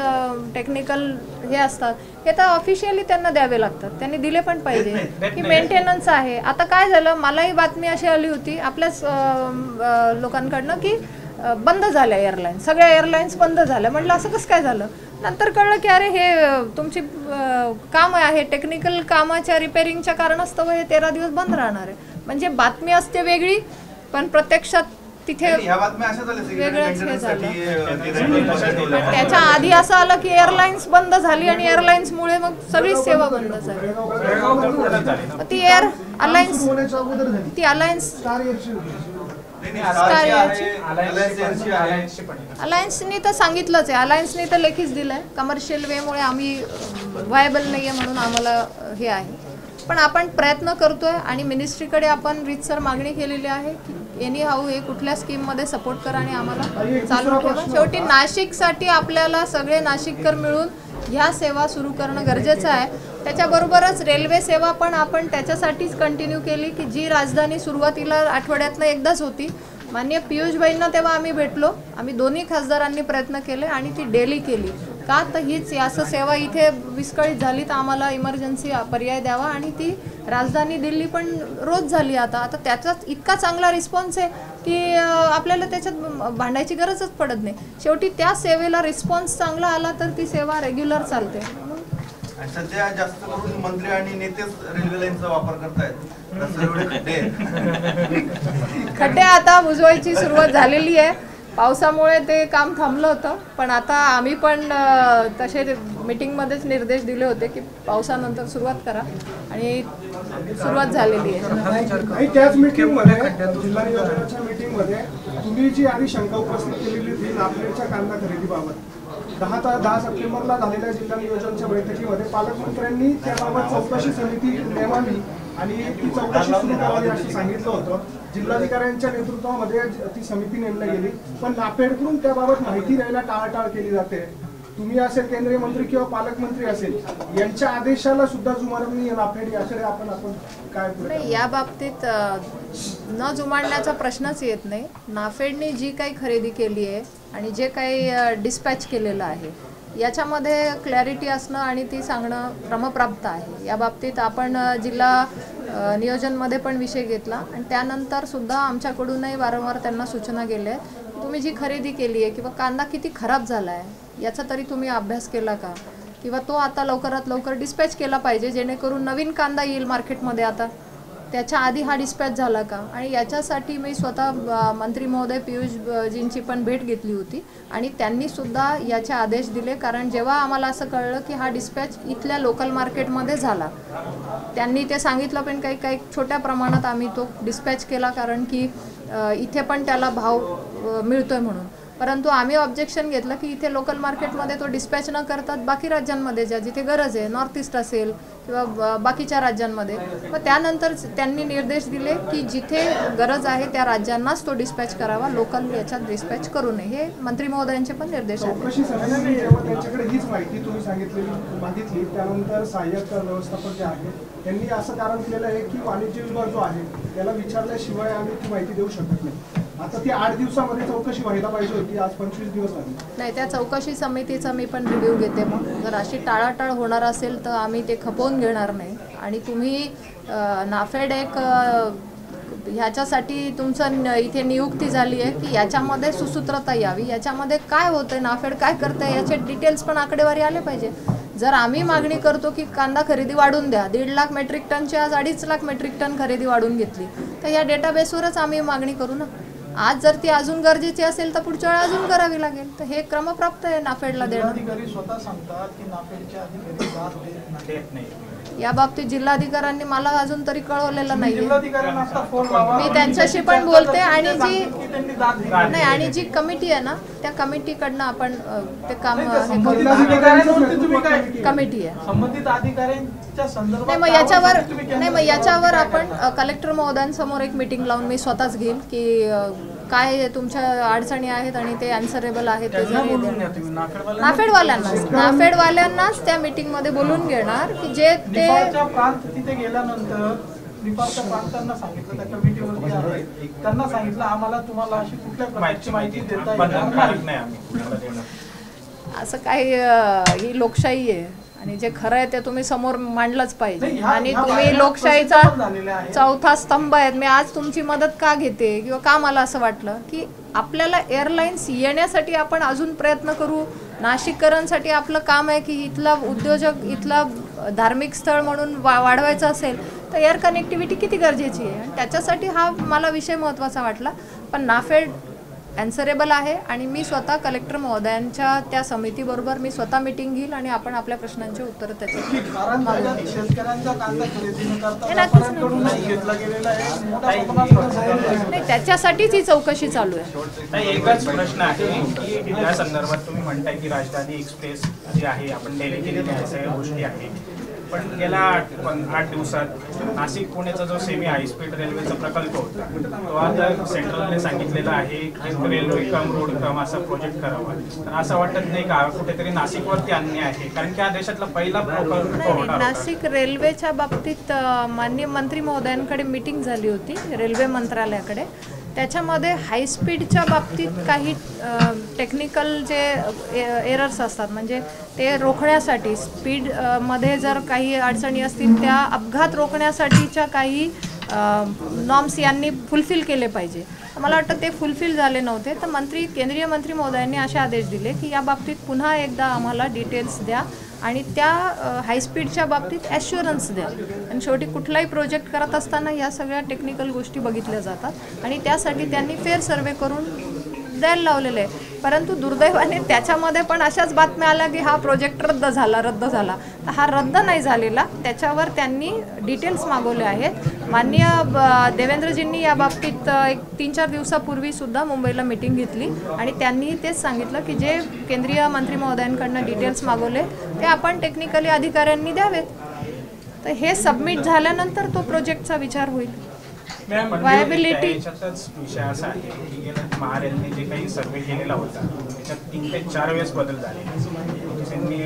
टेक्निकल हे असतात हे तर ऑफिशियली त्यांना द्यावे लागतात, त्यांनी दिले पण पाहिजे की मेंटेनन्स आहे. आता काय झालं, मलाही बातमी अशी आली होती आपल्याच लोकांकडनं की बंद झाल्या एअरलाईन्स, सगळ्या एअरलाईन्स बंद झाल्या. म्हटलं असं कसं काय झालं? नंतर कळलं की अरे हे तुमची काम आहे, टेक्निकल कामाच्या रिपेअरिंगच्या कारणास्तव हे 13 दिवस बंद राहणार आहे. म्हणजे बातमी असते वेगळी पण प्रत्यक्षात तिथे वेगळंच हे झालं. त्याच्या आधी असं आलं की एअरलाईन्स बंद झाली आणि एअरलाईन्समुळे मग सगळीच सेवा बंद झाली. ती एअर अलायन्स ती अलायन्स अलायन्सनी तर सांगितलंच आहे, अलायन्सनी तर लेखीच दिलंय कमर्शियल वेमुळे आम्ही व्हायबल नाहीये म्हणून आम्हाला हे आहे. पण आपण प्रयत्न करतोय आणि मिनिस्ट्रीकडे आपण रीतसर मागणी केलेली आहे की एनी हाऊ हे कुठल्या स्कीममध्ये सपोर्ट करा आणि आम्हाला चालू ठेवा. शेवटी नाशिकसाठी आपल्याला सगळे नाशिककर मिळून ह्या सेवा सुरू करणं गरजेचं आहे. त्याच्याबरोबरच रेल्वे सेवा पण आपण त्याच्यासाठीच कंटिन्यू केली की जी राजधानी सुरुवातीला आठवड्यातनं एकदाच होती. माननीय पियुषभाईंना तेव्हा आम्ही भेटलो, आम्ही दोन्ही खासदारांनी प्रयत्न केले आणि ती डेली केली. का तर हीच असं सेवा इथे विस्कळीत झाली तर आम्हाला इमर्जन्सी पर्याय द्यावा. आणि ती राजधानी दिल्ली पण रोज झाली. आता त्याचाच इतका चांगला रिस्पॉन्स आहे की आपल्याला त्याच्यात भांडायची गरजच पडत नाही. शेवटी त्या सेवेला रिस्पॉन्स चांगला आला तर ती सेवा रेग्युलर चालते. सध्या जास्त करून मंत्री आणि नेतेच रेल्वे लाईनचा वापर करतायत. खड्डे आता बुजवायची सुरुवात झालेली आहे. पावसामुळे ते काम थांबलं होतं, पण आता आम्ही पण तसे मीटिंगमध्येच निर्देश दिले होते की पावसानंतर सुरुवात करा आणि सुरुवात झालेली आहे. त्याच मीटिंगमध्ये जिल्हा नियोजनाच्या मीटिंगमध्ये तुम्ही जी आधी शंका उपस्थित केलेली होती नाफेडच्या कांदा खरेदीबाबत 10 सप्टेंबरला झालेल्या जिल्हा नियोजनच्या बैठकीमध्ये पालकमंत्र्यांनी त्याबाबत चौकशी समिती नेमावी आणि ती चौकशी सुरू करावी असं सांगितलं होतं. जिल्हाधिकाऱ्यांच्या नेतृत्वामध्ये ती समिती नेमली गेली, पण नाफेडकडून त्याबाबत माहिती द्यायला टाळाटाळ केली जाते. तुम्ही असेल केंद्रीय मंत्री किंवा पालकमंत्री असेल यांच्या आदेशाला सुद्धा जुमानत नाफेड याकडे आपण काय नाही, या बाबतीत न जुमानण्याचा प्रश्नच येत नाही. नाफेडने जी काही खरेदी केली आहे आणि जे काही डिस्पॅच केलेलं आहे याच्यामध्ये क्लॅरिटी असणं आणि ती सांगणं क्रमप्राप्त आहे. या बाबतीत आपण जिल्हा नियोजनमध्ये पण विषय घेतला आणि त्यानंतर सुद्धा आमच्याकडूनही वारंवार त्यांना सूचना गेल्या आहेत. तुम्ही जी खरेदी केली आहे किंवा कांदा किती खराब झाला आहे याचा तरी तुम्ही अभ्यास केला का, किंवा तो आता लवकरात लवकर डिस्पॅच केला पाहिजे जेणेकरून नवीन कांदा येईल मार्केटमध्ये. आता त्याच्या आधी हा डिस्पॅच झाला का? आणि याच्यासाठी मी स्वतः मंत्री महोदय पियुषजींची पण भेट घेतली होती आणि त्यांनी सुद्धा याचे आदेश दिले. कारण जेव्हा आम्हाला असं कळलं की हा डिस्पॅच इथल्या लोकल मार्केटमध्ये झाला, त्यांनी ते सांगितलं पण काही छोट्या प्रमाणात आम्ही तो डिस्पॅच केला कारण की इथे पण त्याला भाव मिळतोय म्हणून. परंतु आम्ही ऑब्जेक्शन घेतलं की इथे लोकल मार्केटमध्ये तो डिस्पॅच न करतात बाकी राज्यांमध्ये ज्या जिथे गरज आहे, नॉर्थ ईस्ट असेल किंवा बाकीच्या राज्यांमध्ये. मग त्यानंतर त्यांनी निर्देश दिले की जिथे गरज आहे त्या राज्यांनाच तो डिस्पॅच करावा, लोकल याच्यात डिस्पॅच करू नये. हे मंत्री महोदयांचे पण निर्देश आहेत. त्यांच्याकडे हीच माहिती तुम्ही सांगितलेली मागितली, त्यानंतर सहाय्यक व्यवस्थापक जे आहे त्यांनी असं कारण केलेलं आहे की वाणिज्य विभाग जो आहे त्याला विचारल्याशिवाय आम्ही ती माहिती देऊ शकत नाही. आता ती 8 दिवसामध्ये चौकशी व्हायला पाहिजे होती, आज 25 दिवस झाले. नाही, त्या चौकशी समितीचा मी पण रिव्ह्यू घेते. मग जर अशी टाळाटाळ होणार असेल तर आम्ही ते खपवून घेणार नाही. आणि तुम्ही नाफेड एक ह्याच्यासाठी तुमचं इथे नियुक्ती झाली आहे की याच्यामध्ये सुसूत्रता यावी, याच्यामध्ये काय होतंय, नाफेड काय करतंय याचे डिटेल्स पण आकडेवारी आले पाहिजे. जर आम्ही मागणी करतो की कांदा खरेदी वाढून द्या, 1.5 लाख मेट्रिक टनची आज 2.5 लाख मेट्रिक टन खरेदी वाढून घेतली, तर या डेटाबेसवरच आम्ही मागणी करू ना. आज जर ती अजून गरजेची असेल तर पुढच्या वेळा अजून करावी लागेल. तर हे क्रमप्राप्त आहे नाफेडला देणं. स्वतः सांगतात की नाफेडच्या अधिकारी जात देत नाही. या बाबतीत जिल्हाधिकाऱ्यांनी मला अजून तरी कळवलेलं नाही. जिल्हाधिकाऱ्यांना फोन लावा, मी त्यांच्याशी पण बोलते आणि जी कमिटी आहे ना त्या कमिटीकडनं आपण ते काम कमिटी आहे संबंधित अधिकाऱ्यांच्या संदर्भात. मग याच्यावर आपण कलेक्टर महोदयांसमोर एक मीटिंग लावून मी स्वतःच घेईल की काय तुमच्या अडचणी आहेत आणि ते अन्सरेबल आहेत ते नाफेडवाल्यांनाच त्या मीटिंग मध्ये बोलून घेणार की जे ते प्रांत तिथे गेल्यानंतर निपारच्या प्रांतांना सांगितलं, त्या कमिटीवरती आहे त्यांना सांगितलं आम्हाला तुम्हाला अशी कुठल्या प्रकारची माहिती देता येणार नाही. असं काही ही लोकशाही आहे आणि जे खरं आहे ते तुम्ही समोर मांडलंच पाहिजे. आणि तुम्ही लोकशाहीचा चौथा स्तंभ आहेत. मी आज तुमची मदत का घेते किंवा का मला असं वाटलं की आपल्याला एअरलाईन्स येण्यासाठी आपण अजून प्रयत्न करू. नाशिककरांसाठी आपलं काम आहे की इथला उद्योजक, इथला धार्मिक स्थळ म्हणून वाढवायचं असेल तर एअर कनेक्टिव्हिटी किती गरजेची आहे आणि त्याच्यासाठी हा मला विषय महत्त्वाचा वाटला. पण नाफेड ॲन्सरेबल आहे आणि मी स्वतः कलेक्टर महोदयांच्या त्या समितीबरोबर मी स्वतः मीटिंग घेईल आणि आपण आपल्या प्रश्नांचे उत्तर नाही त्याच्यासाठीच ही चौकशी चालू आहे. एकच प्रश्न आहे की या संदर्भात तुम्ही म्हणताय की राजधानी एक्सप्रेस जी आहे आपण डेली केलेली आहे सगळ्या गोष्टी आहेत, पण गेल्या 8 दिवसात नाशिक पुण्याचा जो सेमी हायस्पीड रेल्वेचा प्रकल्प होता तो आता सेंट्रलने सांगितलेला आहे की रेल्वे कम रोड कम असा प्रोजेक्ट करावा. तर असं वाटत नाही का कुठेतरी नाशिकवरती अन्याय आहे, कारण की हा देशातला पहिला प्रकल्प होता. नाशिक रेल्वेच्या बाबतीत माननीय मंत्री महोदयांकडे मीटिंग झाली होती रेल्वे मंत्रालयाकडे. त्याच्यामध्ये हायस्पीडच्या बाबतीत काही टेक्निकल जे एरर्स असतात म्हणजे ते रोखण्यासाठी स्पीड मध्ये जर काही अडचणी असतील त्या अपघात रोखण्यासाठीच्या काही नॉर्म्स यांनी फुलफिल केले पाहिजे. मला वाटतं ते फुलफिल झाले नव्हते. तर केंद्रीय मंत्री महोदयांनी असे आदेश दिले की या बाबतीत पुन्हा एकदा आम्हाला डिटेल्स द्या आणि त्या हायस्पीडच्या बाबतीत ॲश्युरन्स द्या. आणि शेवटी कुठलाही प्रोजेक्ट करत असताना या सगळ्या टेक्निकल गोष्टी बघितल्या जातात आणि त्यासाठी त्यांनी फेअर सर्वे करून द्यायला लावलेले आहे. परंतु दुर्दैवाने त्याच्यामध्ये पण अशाच बातम्या आल्या की हा प्रोजेक्ट रद्द झाला. तर हा रद्द नाही झालेला, त्याच्यावर त्यांनी डिटेल्स मागवले आहेत. माननीय देवेंद्रजींनी या बाबतीत एक 3-4 दिवसापूर्वी सुद्धा मुंबईला मीटिंग घेतली आणि त्यांनी तेच सांगितलं की जे केंद्रीय मंत्री महोदयांकडनं डिटेल्स मागवले ते आपण टेक्निकली अधिकाऱ्यांनी द्यावेत. तर हे सबमिट झाल्यानंतर तो प्रोजेक्टचा विचार होईल. वायबिलिटी याच्यातच विषय असा आहे की गेल्या महारेलने जे काही सर्वे केलेला होता त्याच्यात 3 ते 4 वेळेस बदल झाले. त्यांनी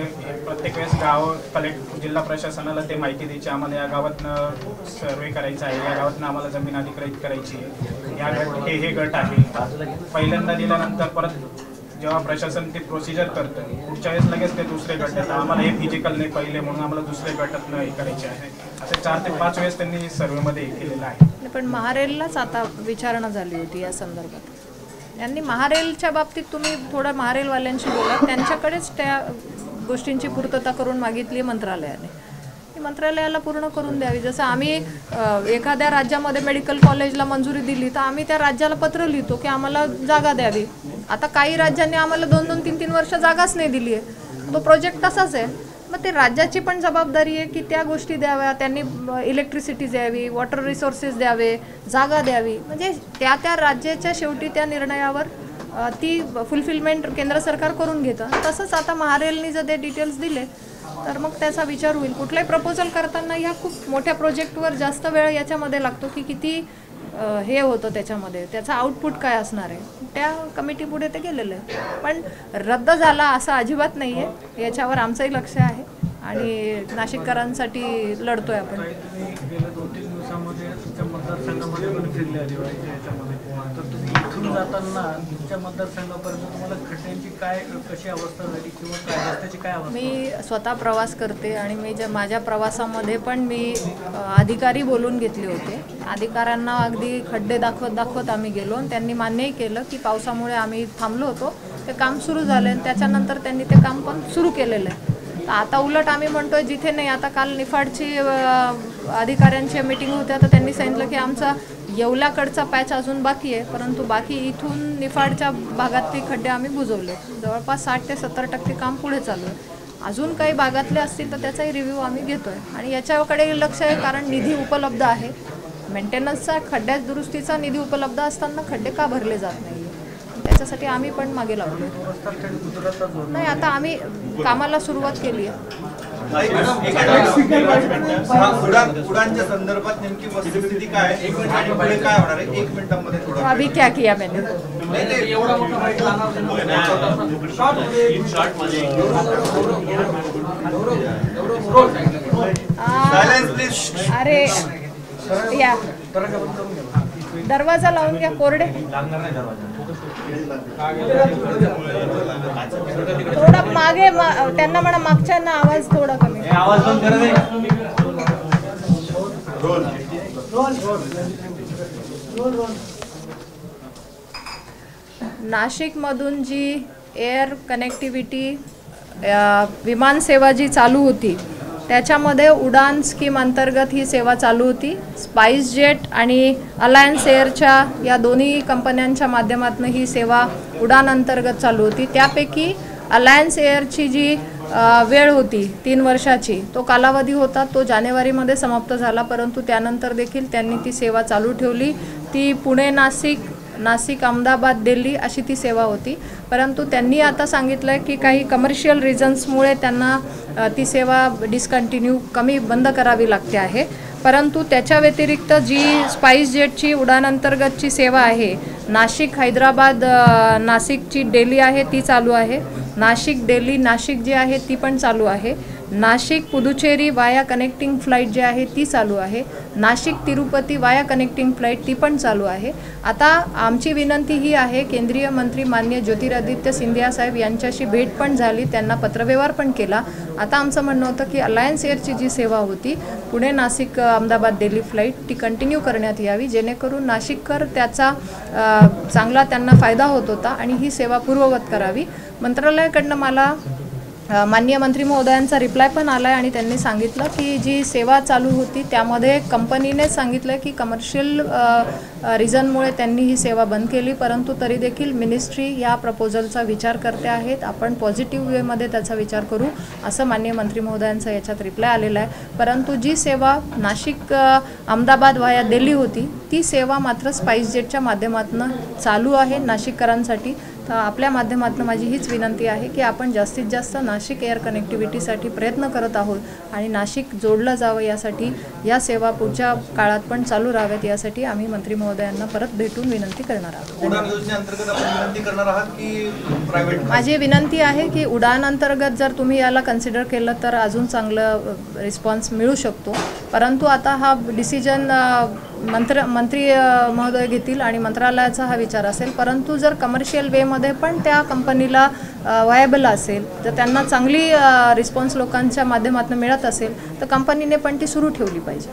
प्रत्येक वेळेस जिल्हा प्रशासनाला ते माहिती द्यायची, आम्हाला या गावातनं सर्वे करायचा आहे, या गावातनं आम्हाला जमीन अधिग्रहित करायची आहे, या गट हे गट आहे. पहिल्यांदा दिल्यानंतर परत जेव्हा प्रशासन ते प्रोसिजर करतं पुढच्या वेळेस लगेच ते दुसरे गट येतात, आम्हाला हे फिजिकल नाही पहिले म्हणून आम्हाला दुसरे गटातनं हे करायचे आहे. असे 4 ते 5 वेळेस त्यांनी सर्वेमध्ये हे केलेलं आहे. पण महारेललाच आता विचारणा झाली होती या संदर्भात. यांनी महारेलच्या बाबतीत तुम्ही थोडं महारेलवाल्यांशी बोला, त्यांच्याकडेच त्या गोष्टींची पूर्तता करून मागितली मंत्रालयाने. मंत्रालयाला पूर्ण करून द्यावी. जसं आम्ही एखाद्या राज्यामध्ये मेडिकल कॉलेजला मंजुरी दिली तर आम्ही त्या राज्याला पत्र लिहितो की आम्हाला जागा द्यावी. आता काही राज्यांनी आम्हाला 2-2, 3-3 वर्ष जागाच नाही दिली आहे. तो प्रोजेक्ट तसाच आहे. मग ते राज्याची पण जबाबदारी आहे की त्या गोष्टी द्याव्या, त्यांनी इलेक्ट्रिसिटी द्यावी, वॉटर रिसोर्सेस द्यावे, जागा द्यावी. म्हणजे त्या राज्याच्या शेवटी त्या निर्णयावर ती फुलफिलमेंट केंद्र सरकार करून घेतं. तसंच आता महारेलनी जर ते डिटेल्स दिले तर मग त्याचा विचार होईल. कुठलाही प्रपोजल करताना ह्या खूप मोठ्या प्रोजेक्टवर जास्त वेळ याच्यामध्ये लागतो की किती हे होतं त्याच्यामध्ये, त्याचा आउटपुट काय असणार आहे. त्या कमिटीपुढे ते गेलेलं आहे. पण रद्द झाला असं अजिबात नाही आहे, याच्यावर आमचंही लक्ष आहे आणि नाशिककरांसाठी लढतोय आपण. गेल्या 2-3 दिवसामध्ये तुमच्या मतदारसंघामध्ये पण फिरले आदिवासीच्या याच्यामध्ये, तर तुम्ही इथून जाताना तुमच्या मतदारसंघापर्यंत तुम्हाला खड्ड्यांची कशी अवस्था झाली किंवा काय रस्त्याची काय अवस्था? मी स्वतः प्रवास करते आणि माझ्या प्रवासामध्ये पण मी अधिकारी बोलून घेतले होते. अधिकाऱ्यांना अगदी खड्डे दाखवत आम्ही गेलो आणि त्यांनी मान्यही केलं की पावसामुळे आम्ही थांबलो होतो, ते काम सुरू झालं आणि त्याच्यानंतर त्यांनी ते काम पण सुरू केलेलं आहे. आता उलट आम्ही म्हणतोय जिथे नाही. आता काल निफाडची अधिकाऱ्यांची मीटिंग होत्या तर त्यांनी सांगितलं की आमचा येवल्याकडचा पॅच अजून बाकी आहे, परंतु बाकी इथून निफाडच्या भागातले खड्डे आम्ही बुजवले. जवळपास 60 ते 70% काम पुढे चालू आहे. अजून काही भागातले असतील तर त्याचाही रिव्ह्यू आम्ही घेतोय आणि याच्याकडे लक्ष आहे, कारण निधी उपलब्ध आहे. मेंटेनन्सचा खड्ड्यात दुरुस्तीचा निधी उपलब्ध असताना खड्डे का भरले जात नाही, त्याच्यासाठी आम्ही पण मागे लागलो. नाही, आता आम्ही कामाला सुरुवात केली आहे. उडानच्या संदर्भात नेमकी वस्तुस्थिती काय आहे आणि पुढे काय होणार आहे 1 मिनिटांमध्ये थोडं. अभी क्या किया मैंने? अरे या दरवाजा लावून घ्या, कोरडे थोडा मागे त्यांना म्हणा मागच्यांना आवाज थोडा कमी. आवाज बंद करा. नाशिकमधून जी एअर कनेक्टिव्हिटी विमान सेवा जी चालू होती त्याच्यामध्ये उडान स्कीम अंतर्गत ही सेवा चालू होती. स्पाइस जेट आणि अलायन्स एअरच्या या दोन्ही कंपन्यांच्या माध्यमातून ही सेवा उडान अंतर्गत चालू होती. त्यापैकी अलायन्स एअरची जी वेळ होती 3 वर्षाची, तो कालावधी होता, तो जानेवारीमध्ये समाप्त झाला. परंतु त्यानंतर देखील त्यांनी ती सेवा चालू ठेवली. ती पुणे नाशिक अहमदाबाद दिल्ली अशी ती सेवा होती. परंतु त्यांनी आता सांगितलं की काही कमर्शियल रिझन्समुळे त्यांना ती सेवा डिस्कंटिन्यू बंद करावी लागते आहे. परंतु त्याच्या व्यतिरिक्त जी स्पाइस जेटची उडान अंतर्गतची सेवा आहे, नाशिक हैदराबाद नाशिकची डेली आहे ती चालू आहे. नाशिक दिल्ली नाशिक जी आहे ती पण चालू आहे. नाशिक पुदुचेरी वाया कनेक्टिंग फ्लाईट जी आहे ती चालू आहे. नाशिक तिरुपती वाया कनेक्टिंग फ्लाईट ती पण चालू आहे. आता आमची विनंती ही आहे, केंद्रीय मंत्री माननीय ज्योतिरादित्य सिंधिया साहेब यांच्याशी भेट पण झाली, त्यांना पत्रव्यवहार पण केला. आता आमचं म्हणणं होतं की अलायन्स एअरची जी सेवा होती पुणे नाशिक अहमदाबाद दिल्ली फ्लाईट ती कंटिन्यू करण्यात यावी, जेणेकरून नाशिककर त्याचा चांगला त्यांना फायदा होत होता आणि ही सेवा पूर्ववत करावी. मंत्रालयाकडनं मला माननीय मंत्री महोदयांचा रिप्लाय पण आला आहे आणि त्यांनी सांगितलं की जी सेवा चालू होती त्यामध्ये कंपनीने सांगितलं की कमर्शियल रिझनमुळे त्यांनी ही सेवा बंद केली, परंतु तरी देखील मिनिस्ट्री या प्रपोजलचा विचार करते आहेत. आपण पॉझिटिव्ह वेमध्ये त्याचा विचार करू असं माननीय मंत्री महोदयांचा याच्यात रिप्लाय आलेला आहे. परंतु जी सेवा नाशिक अहमदाबाद व्हाया दिल्ली होती ती सेवा मात्र स्पाइसजेटच्या माध्यमातून चालू आहे नाशिककरांसाठी. तर आपल्या माध्यमातून माझी हीच विनंती आहे की आपण जास्तीत जास्त नाशिक एअर कनेक्टिव्हिटीसाठी प्रयत्न करत आहोत आणि नाशिक जोडलं जावं यासाठी या सेवा पुढच्या काळात पण चालू राहाव्यात यासाठी आम्ही मंत्री महोदयांना परत भेटून विनंती करणार आहोत. उडान योजनेअंतर्गत आपण विनंती करणार आहात की प्रायव्हेट? माझी विनंती आहे की उडान अंतर्गत जर तुम्ही याला कन्सिडर केलं तर अजून चांगलं रिस्पॉन्स मिळू शकतो, परंतु आता हा डिसिजन मंत्री महोदय घेतील आणि मंत्रालयाचा हा विचार असेल. परंतु जर कमर्शियल वेमध्ये पण त्या कंपनीला व्हायबल असेल, जर त्यांना चांगली रिस्पॉन्स लोकांच्या माध्यमातून मिळत असेल तर कंपनीने पण ती सुरू ठेवली पाहिजे.